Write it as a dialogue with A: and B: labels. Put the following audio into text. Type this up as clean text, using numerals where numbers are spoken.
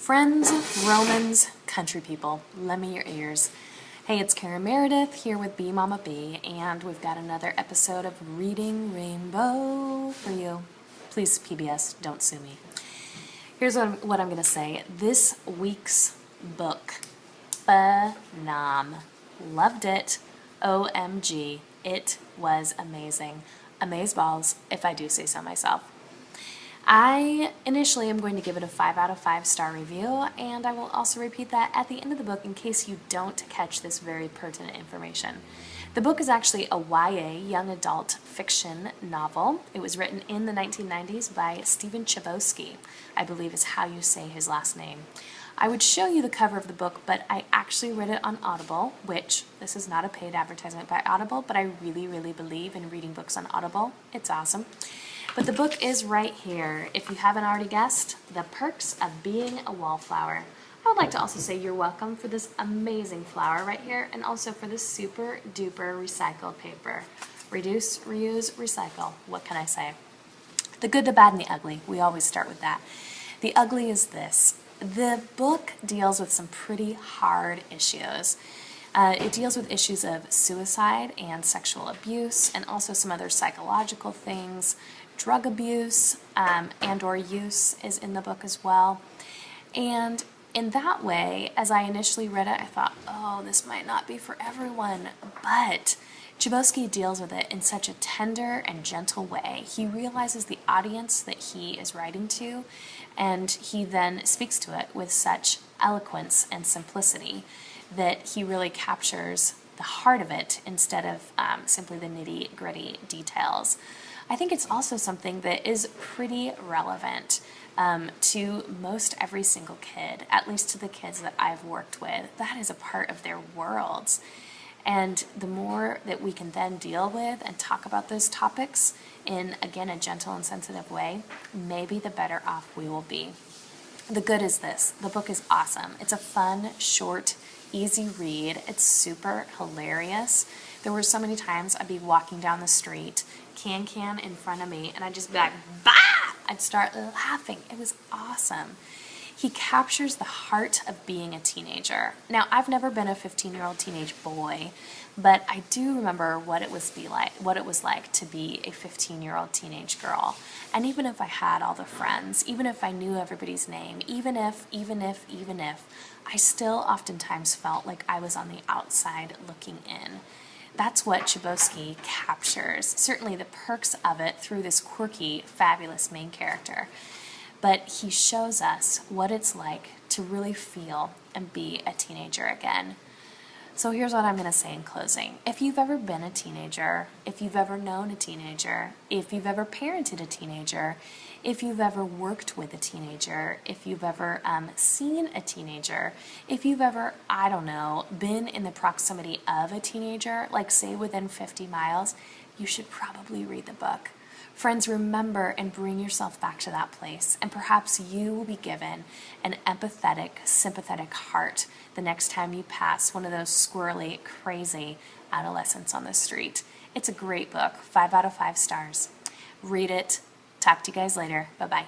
A: Friends, Romans, country people, lend me your ears. Hey, it's Karen Meredith here with Bee Mama Bee, and we've got another episode of Reading Rainbow for you. Please, PBS, don't sue me. Here's what I'm going to say. This week's book, phenom. Loved it. OMG. It was amazing. Amazeballs, if I do say so myself. I initially am going to give it a 5 out of 5 star review, and I will also repeat that at the end of the book in case you don't catch this very pertinent information. The book is actually a YA, young adult fiction novel. It was written in the 1990s by Stephen Chbosky, I believe is how you say his last name. I would show you the cover of the book, but I actually read it on Audible, which, this is not a paid advertisement by Audible, but I really, really believe in reading books on Audible. It's awesome. But the book is right here. If you haven't already guessed, The Perks of Being a Wallflower. I would like to also say you're welcome for this amazing flower right here, and also for this super duper recycled paper. Reduce, reuse, recycle. What can I say? The good, the bad, and the ugly. We always start with that. The ugly is this. The book deals with some pretty hard issues. It deals with issues of suicide and sexual abuse, and also some other psychological things. Drug abuse and or use is in the book as well. And in that way, as I initially read it, I thought, oh, this might not be for everyone. But Chbosky deals with it in such a tender and gentle way. He realizes the audience that he is writing to, and he then speaks to it with such eloquence and simplicity that he really captures the heart of it instead of simply the nitty-gritty details. I think it's also something that is pretty relevant to most every single kid, at least to the kids that I've worked with. That is a part of their worlds. And the more that we can then deal with and talk about those topics in, again, a gentle and sensitive way, maybe the better off we will be. The good is this. The book is awesome. It's a fun, short, easy read. It's super hilarious. There were so many times I'd be walking down the street, can in front of me, and I'd just be like, bah! I'd start laughing. It was awesome. He captures the heart of being a teenager. Now, I've never been a 15-year-old teenage boy, but I do remember what it was like to be a 15-year-old teenage girl. And even if I had all the friends, even if I knew everybody's name, even if, I still oftentimes felt like I was on the outside looking in. That's what Chbosky captures, certainly the perks of it through this quirky, fabulous main character. But he shows us what it's like to really feel and be a teenager again. So here's what I'm going to say in closing. If you've ever been a teenager, if you've ever known a teenager, if you've ever parented a teenager, if you've ever worked with a teenager, if you've ever seen a teenager, if you've ever, I don't know, been in the proximity of a teenager, like say within 50 miles, you should probably read the book. Friends, remember and bring yourself back to that place, and perhaps you will be given an empathetic, sympathetic heart the next time you pass one of those squirrely, crazy adolescents on the street. It's a great book, 5 out of 5 stars. Read it. Talk to you guys later. Bye-bye.